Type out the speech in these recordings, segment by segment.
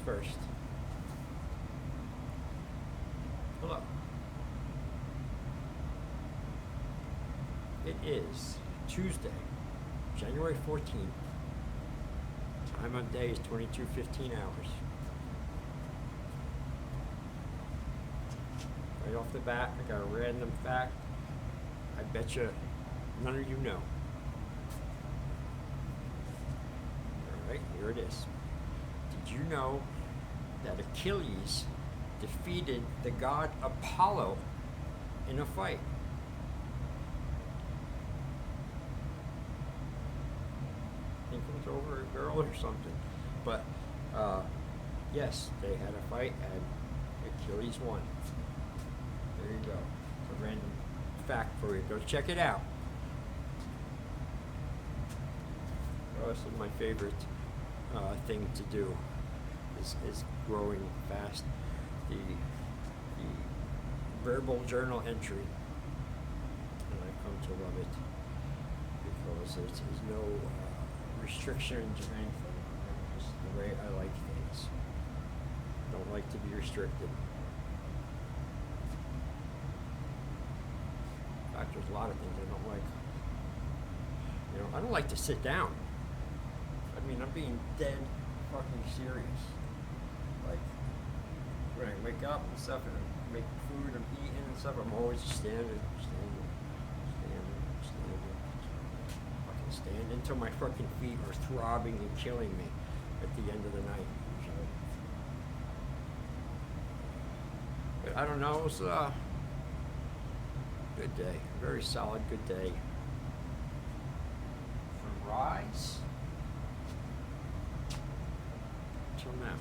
first. Hello. It is Tuesday, January 14th. Time on day is 22:15 hours. Right off the bat, I got a random fact. I bet you none of you know. Alright, here it is. Did you know that Achilles defeated the god Apollo in a fight? I think it was over a girl or something. But yes, they had a fight and Achilles won. There you go. It's a random fact for you. Go check it out. Oh, this is my favorite thing to do. Is growing fast. The verbal journal entry, and I've come to love it because there's no restrictions or anything. It's just the way I like things. I don't like to be restricted. In fact, there's a lot of things I don't like. You know, I don't like to sit down. I mean, I'm being dead fucking serious. Like, when I wake up and stuff and I make food, I'm eating and stuff, I'm always standing. Fucking stand until my fucking feet are throbbing and killing me at the end of the night. So, but I don't know, it was a good day. Very solid, good day. From rise till now.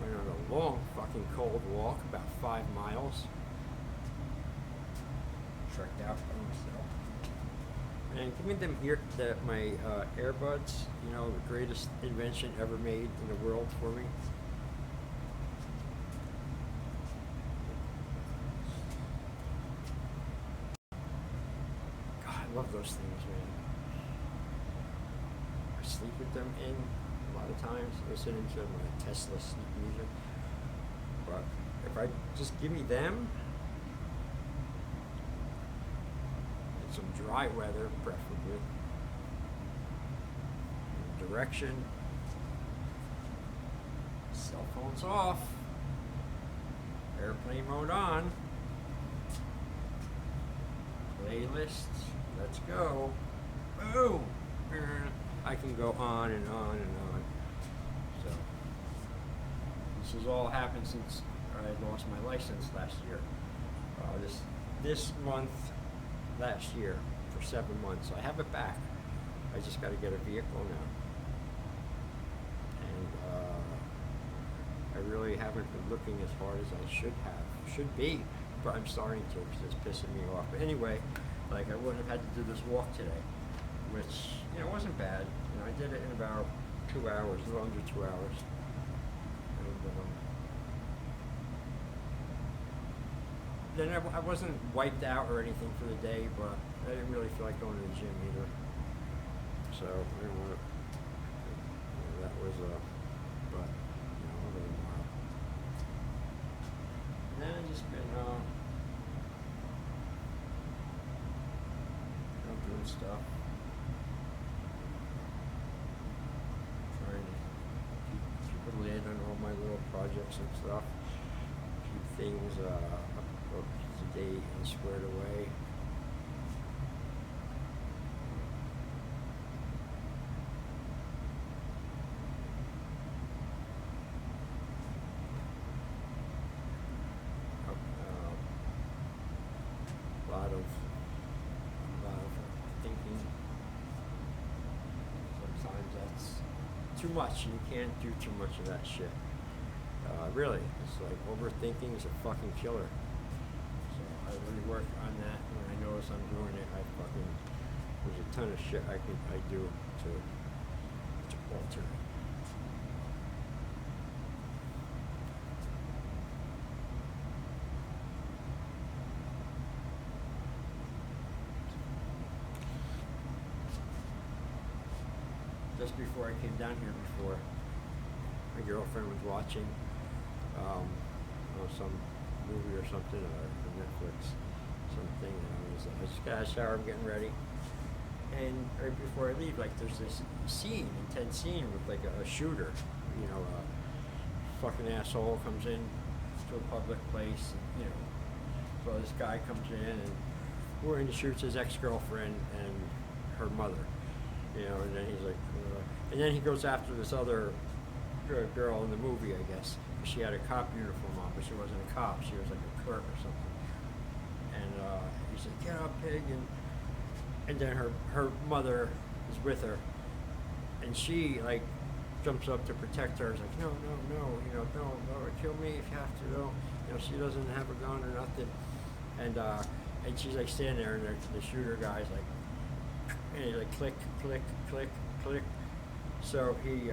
Went on a long fucking cold walk, about 5 miles. Trekked out by myself. And giving them my earbuds, you know, the greatest invention ever made in the world for me. God, I love those things, man. I sleep with them in a lot of times, listening to my Tesla sleep music. But if I just give me them, and some dry weather, preferably, direction, cell phones off, airplane mode on, playlist, let's go, boom! I can go on and on and on. So, this has all happened since I lost my license last year. This month, last year, for 7 months. I have it back. I just got to get a vehicle now. And I really haven't been looking as hard as I should be, but I'm starting to because it's pissing me off. But anyway, like I wouldn't have had to do this walk today, which, you know, wasn't bad. You know, I did it in about 2 hours, a little under 2 hours. And then I wasn't wiped out or anything for the day, but I didn't really feel like going to the gym either. So I didn't want to. That was but you know, a little while. And then I just been doing stuff, trying to keep a lid on all my little projects and stuff. Keep things up to date and squared away. A lot of thinking. Sometimes that's too much. You can't do too much of that shit. Really, it's like overthinking is a fucking killer. So I really work on that. When I notice I'm doing it, there's a ton of shit I do to alter it. just before I came down here before. My girlfriend was watching some movie or something, or Netflix, something, and I just got out of the shower, I'm getting ready. And right before I leave, like, there's this intense scene with like a shooter, a fucking asshole comes in to a public place, and, so this guy comes in and he shoots his ex-girlfriend and her mother, and then he's like, and then he goes after this other girl in the movie, I guess. She had a cop uniform on, but she wasn't a cop. She was like a clerk or something. And he said, "Get up, pig!" And then her mother is with her, and she like jumps up to protect her. It's like, no, don't kill me if you have to. No, she doesn't have a gun or nothing. And she's like standing there, and the shooter guy's like, and he's like click, click, click, click. So he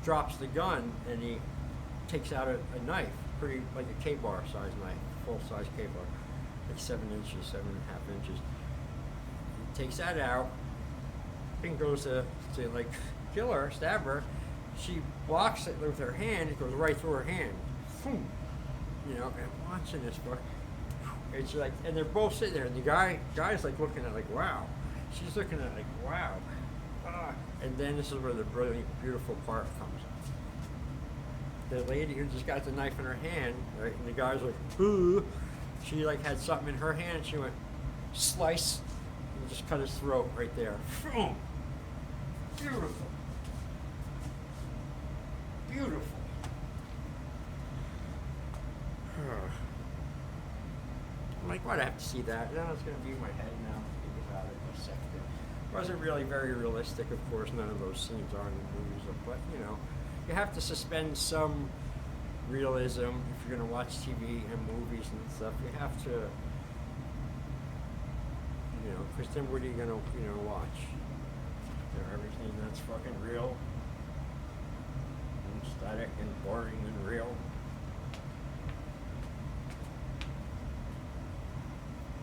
drops the gun and he takes out a knife, pretty like a K-bar size knife, full size K-bar, like 7 inches, 7.5 inches. He takes that out and goes to like kill her, stab her. She blocks it with her hand. It goes right through her hand. Boom. And watching this book, it's like, and they're both sitting there, and the guy's like looking at like, wow. She's looking at like, wow. And then this is where the brilliant, beautiful part comes. The lady who just got the knife in her hand, right, and the guy's like, ooh. She like had something in her hand. She went slice and just cut his throat right there. Boom. Beautiful. Beautiful. I'm like, why'd I have to see that? No, it's going to be in my head now. Think about it for a second. It wasn't really very realistic, of course. None of those scenes are in the movies, but you have to suspend some realism if you're going to watch TV and movies and stuff. You have to, because then what are you going to watch? Everything that's fucking real and static and boring and real.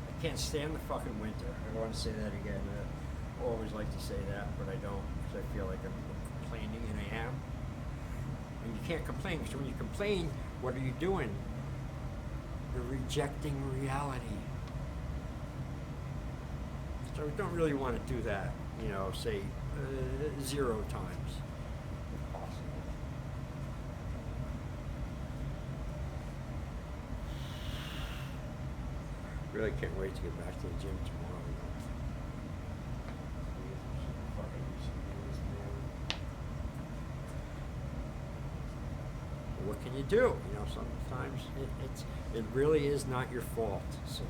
I can't stand the fucking winter. I don't want to say that again. I always like to say that, but I don't, because I feel like I'm complaining, and I am. And you can't complain, because when you complain, what are you doing? You're rejecting reality. So we don't really want to do that, say 0 times, if possible. Really can't wait to get back to the gym tomorrow. What can you do? Sometimes it really is not your fault. So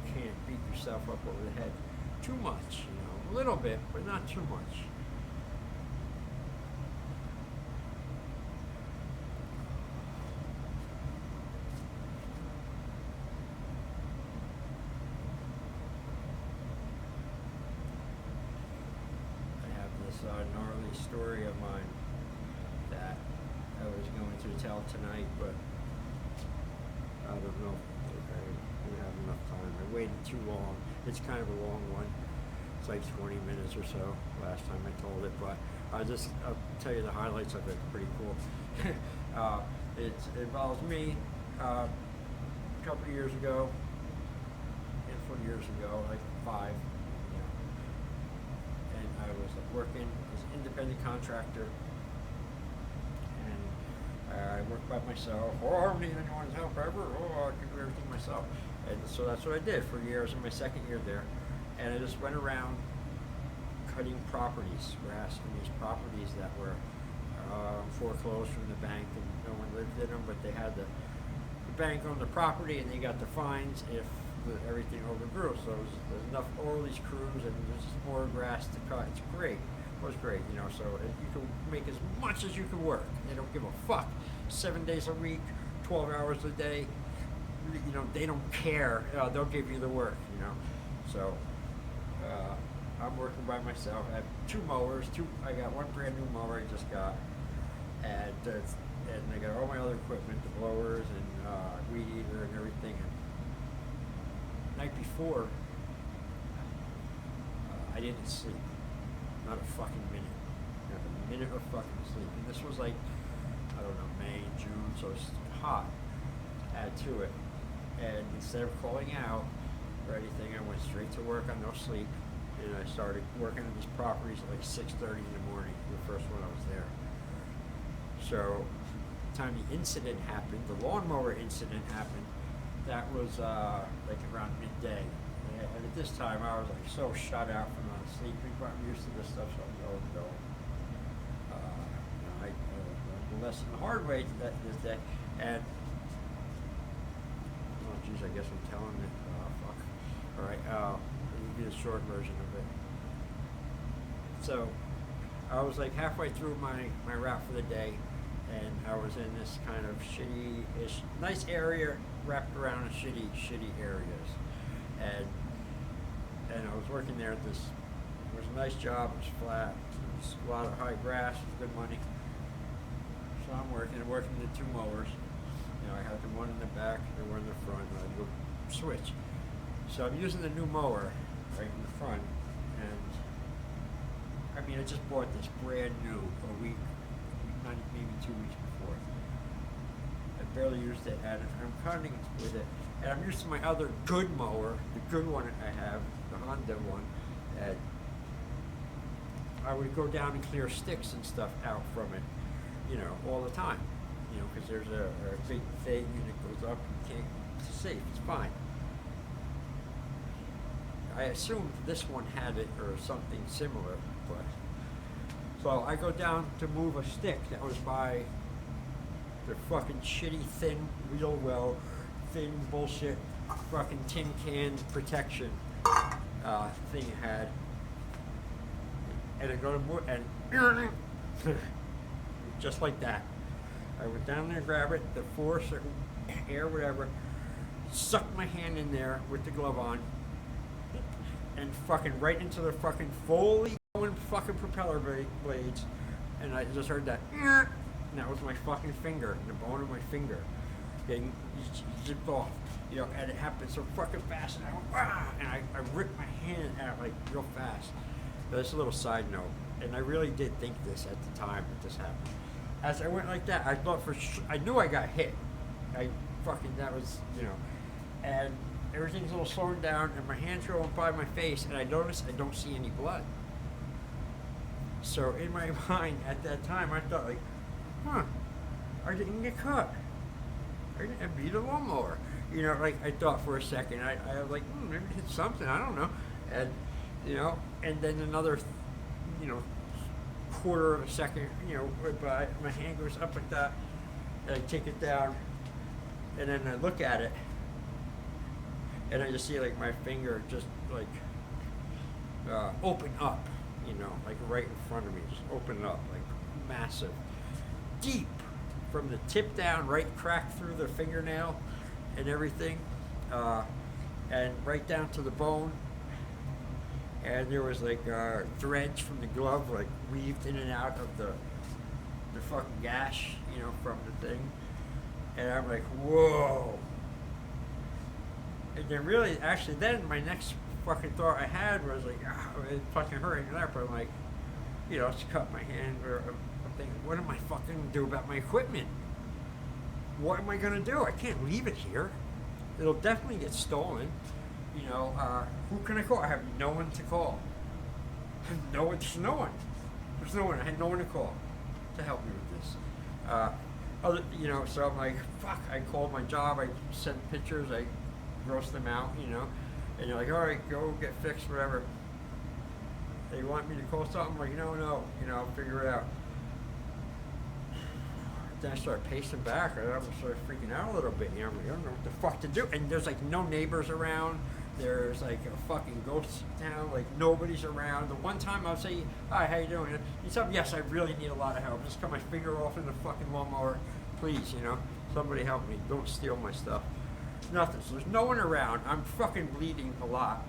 you can't beat yourself up over the head too much. A little bit, but not too much. Gnarly story of mine that I was going to tell tonight, but I don't know if I didn't have enough time. I waited too long. It's kind of a long one. It's like 20 minutes or so last time I told it, but I'll tell you the highlights of it. It's pretty cool. It involves me a couple of years ago, handful of years ago, like 5. I was working as an independent contractor, and I worked by myself. I don't need anyone's help ever. I can do everything myself. And so that's what I did for years. In my second year there, and I just went around cutting properties, grass in these properties that were foreclosed from the bank, and no one lived in them, but they had the bank owned the property, and they got the fines if everything overgrew. So there's enough, all these crews, and there's more grass to cut. It's great. It was great, so you can make as much as you can work. They don't give a fuck. 7 days a week, 12 hours a day. They don't care. They'll give you the work. So I'm working by myself. I have 2 mowers. I got 1 brand new mower I just got, and I got all my other equipment, the blowers and weed eater and everything. And night before, I didn't sleep. not a fucking minute. Not a minute of fucking sleep. And this was like, I don't know, May, June, so it's hot. Add to it. And instead of calling out or anything, I went straight to work on no sleep. And I started working on these properties at like 6:30 in the morning, the first one I was there. So, the time the incident happened, the lawnmower incident happened, that was like around midday. And at this time, I was like so shut out from not sleeping, but I'm used to this stuff, so I'm going. I learned the lesson the hard way this day. And, oh geez, I guess I'm telling it. Fuck. Alright, let me do the short version of it. So, I was like halfway through my route for the day, and I was in this kind of shitty-ish, nice area wrapped around shitty areas. And I was working there at this, it was a nice job, it was flat, it was a lot of high grass, it was good money. So I'm working the two mowers. You know, I had the one in the back, the one in the front, and I'd go switch. So I'm using the new mower right in the front, and I mean, I just bought this brand new a week, maybe 2 weeks before. I barely used it, and I'm cutting with it. And I'm used to my other good mower, the good one I have, the Honda one, and I would go down and clear sticks and stuff out from it, you know, all the time. You know, because there's a big thing and it goes up, you can't, it's safe, it's fine. I assumed this one had it or something similar, but so I go down to move a stick that was by the fucking shitty thin wheel well, thin bullshit fucking tin can protection thing it had, and I go to move and just like that, I went down there and grab it, the force or air whatever, sucked my hand in there with the glove on. And fucking right into the fucking fully going fucking propeller blades, and I just heard that, and that was my fucking finger, the bone of my finger, getting zipped off, you know, and it happened so fucking fast, and I went, and I ripped my hand out like real fast. But that's a little side note, and I really did think this at the time that this happened. As I went like that, I thought I knew I got hit. That was, you know, and everything's a little slowing down, and my hand's going by my face, and I notice I don't see any blood. So in my mind at that time, I thought like, I didn't get cut. I beat a lawnmower. You know, like I thought for a second. I was like, maybe it hit something. I don't know. And you know, and then another, you know, quarter of a second, you know, went by. My hand goes up like that, and I take it down, and then I look at it. And I just see like my finger just like open up, you know, like right in front of me, just open up, like massive, deep, from the tip down, right crack through the fingernail and everything, and right down to the bone. And there was like threads from the glove like weaved in and out of the fucking gash, you know, from the thing. And I'm like, whoa. And then really, actually, then my next fucking thought I had was like, it fucking hurting there, but I'm like, you know, it's cut my hand, or I'm thinking, what am I fucking do about my equipment? What am I gonna do? I can't leave it here. It'll definitely get stolen. You know, who can I call? I have no one to call. There's no one. There's no one. I had no one to call to help me with this. You know, so I'm like, fuck. I called my job. I sent pictures. I gross them out, you know, and you're like, all right, go get fixed, whatever. They want me to call something, I'm like, no, you know, I'll figure it out. Then I start pacing back, and I started freaking out a little bit, you know, I'm like, I don't know what the fuck to do, and there's like no neighbors around, there's like a fucking ghost town, like nobody's around. The one time I'll say, hi, how you doing? You tell me, yes, I really need a lot of help, just cut my finger off in the fucking lawnmower, please, you know, somebody help me, don't steal my stuff. Nothing. So there's no one around. I'm fucking bleeding a lot,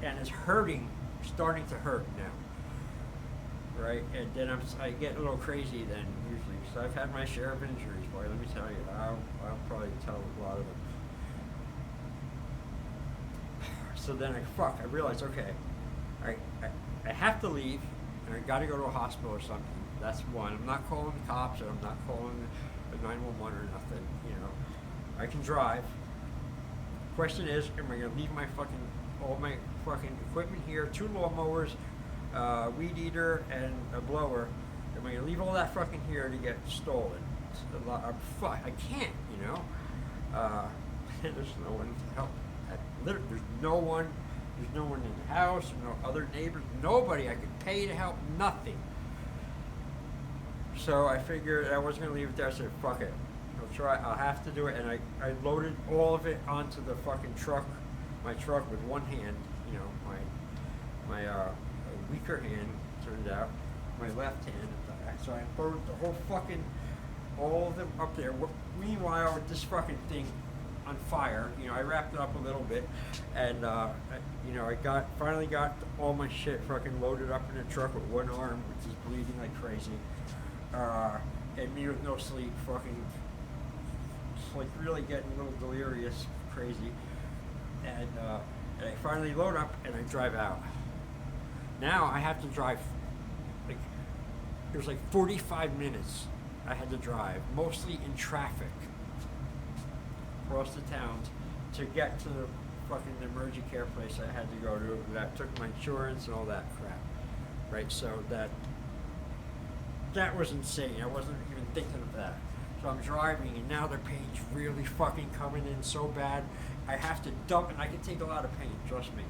and it's hurting, starting to hurt now. Right, and then I get a little crazy then usually. So I've had my share of injuries, boy. Let me tell you, I'll probably tell a lot of them. So then I realized, okay, I have to leave. and I got to go to a hospital or something. That's one. I'm not calling the cops, and I'm not calling the 911 or nothing. You know, I can drive. Question is, am I gonna leave all my fucking equipment here? 2 lawnmowers, weed eater, and a blower. Am I gonna leave all that fucking here to get stolen? It's a lot. I can't. You know. There's no one to help. There's no one. There's no one in the house. There's no other neighbors. Nobody I could pay to help. Nothing. So I figured I wasn't gonna leave it there. I said, "Fuck it. I'll try. I'll have to do it." And I loaded all of it onto the fucking truck. My truck with one hand. You know, my weaker hand turned out. My left hand. So I loaded the whole fucking all of them up there. Meanwhile, with this fucking thing on fire, you know, I wrapped it up a little bit, and you know, I finally got all my shit fucking loaded up in the truck with one arm, which is bleeding like crazy, and me with no sleep, fucking like really getting a little delirious, crazy, and I finally load up and I drive out. Now I have to drive like it was like 45 minutes. I had to drive, mostly in traffic, across the town to get to the fucking emergency care place I had to go to. That took my insurance and all that crap, right? So that was insane. I wasn't even thinking of that. So I'm driving, and now the pain's really fucking coming in so bad. I have to double, and I can take a lot of pain, trust me.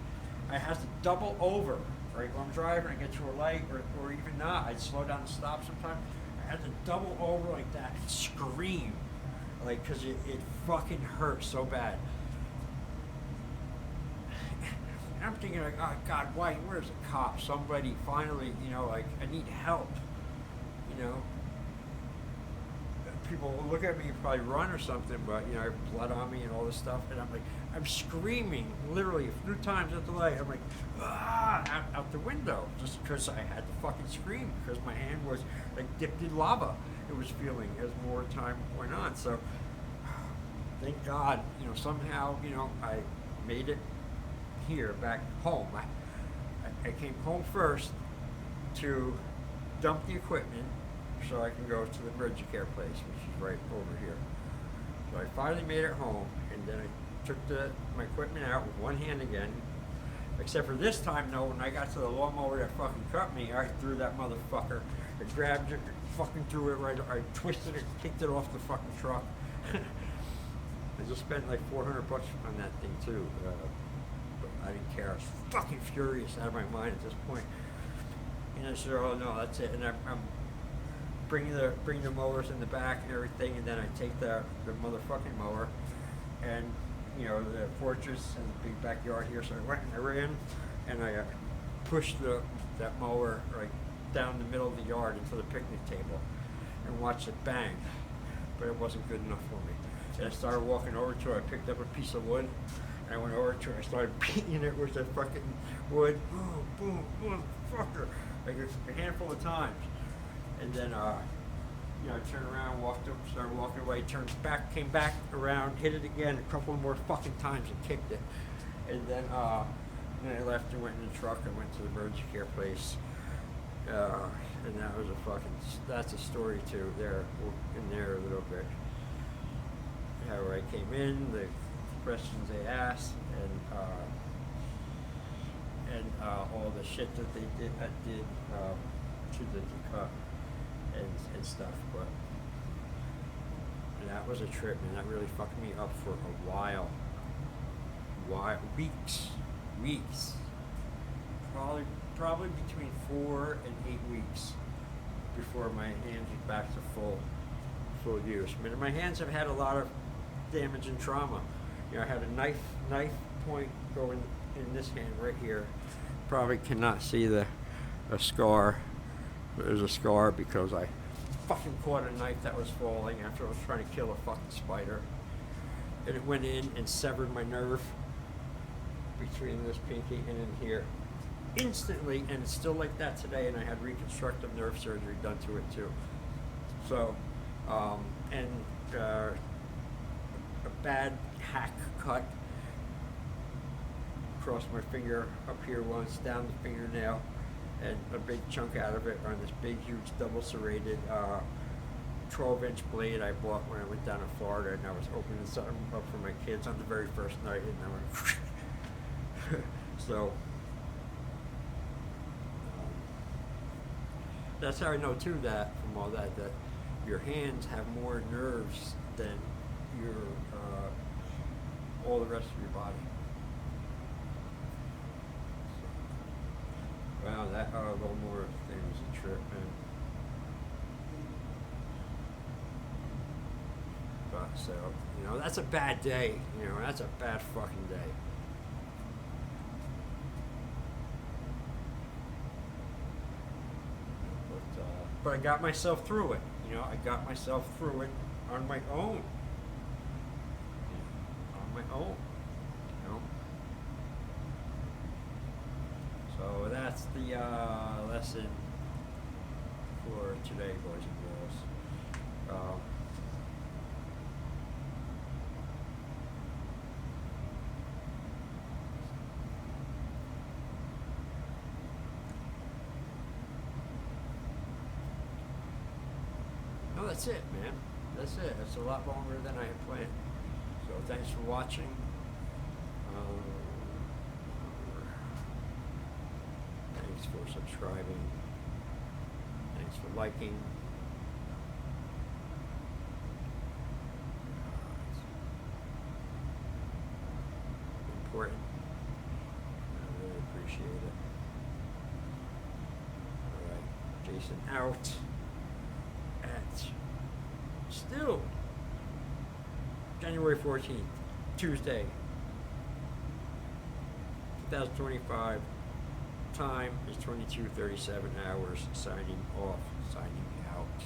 I have to double over, right? When I'm driving, I get to a light, or even not, I'd slow down and stop sometimes. I had to double over like that and scream, like, because it fucking hurt so bad. And I'm thinking, like, oh God, why? Where's the cop? Somebody finally, you know, like, I need help, you know. People will look at me and probably run or something, but, you know, I have blood on me and all this stuff, and I'm like, I'm screaming literally a few times at the light. I'm like, ah, out the window, just because I had to fucking scream, because my hand was like dipped in lava. It was feeling as more time went on. So thank God, you know, somehow, you know, I made it here, back home. I came home first to dump the equipment so I can go to the emergency care place, which is right over here. So I finally made it home, and then I took my equipment out with one hand again. Except for this time, though, when I got to the lawnmower that fucking cut me, I threw that motherfucker. I grabbed it, fucking threw it right. I twisted it, kicked it off the fucking truck. I just spent like $400 on that thing too, but I didn't care. I was fucking furious, out of my mind at this point. And I said, "Oh no, that's it." And I'm bring the mowers in the back and everything, and then I take the motherfucking mower, and you know, the fortress and the big backyard here. So I went and I ran, and I pushed that mower right down the middle of the yard into the picnic table, and watched it bang. But it wasn't good enough for me. And I started walking over to it. I picked up a piece of wood, and I went over to it. I started beating it with the fucking wood. Boom, boom, boom, fucker, like a handful of times. And then, you know, I turned around, walked up, started walking away, turned back, came back around, hit it again a couple more fucking times and kicked it. And then I left and went in the truck and went to the emergency care place. And that was that's a story too, there, in there a little bit. How I came in, the questions they asked, and all the shit that I did to the and stuff, but that was a trip, and that really fucked me up for a while. Weeks. Probably between 4 and 8 weeks before my hands were back to full use. I mean, my hands have had a lot of damage and trauma. You know, I had a knife point going in this hand right here. Probably cannot see a scar. There's a scar because I fucking caught a knife that was falling after I was trying to kill a fucking spider. And it went in and severed my nerve between this pinky and in here. Instantly, and it's still like that today, and I had reconstructive nerve surgery done to it too. So, a bad hack cut across my finger up here once, down the fingernail, and a big chunk out of it on this big, huge, double serrated 12-inch blade I bought when I went down to Florida, and I was opening something up for my kids on the very first night, and I went so that's how I know too, that from all that your hands have more nerves than your all the rest of your body. So, wow, that little more thing was a trip, man. But so, you know, that's a bad day. You know, that's a bad fucking day. But I got myself through it. You know, I got myself through it on my own. On my own. You know. So that's the lesson for today, boys and girls. No, that's it, man. That's it. That's a lot longer than I had planned. So thanks for watching. Thanks for subscribing. Thanks for liking. It's important. I really appreciate it. All right, Jason out. At still January 14th, Tuesday, 2025. Time is 22:37 hours. Signing off. Signing out.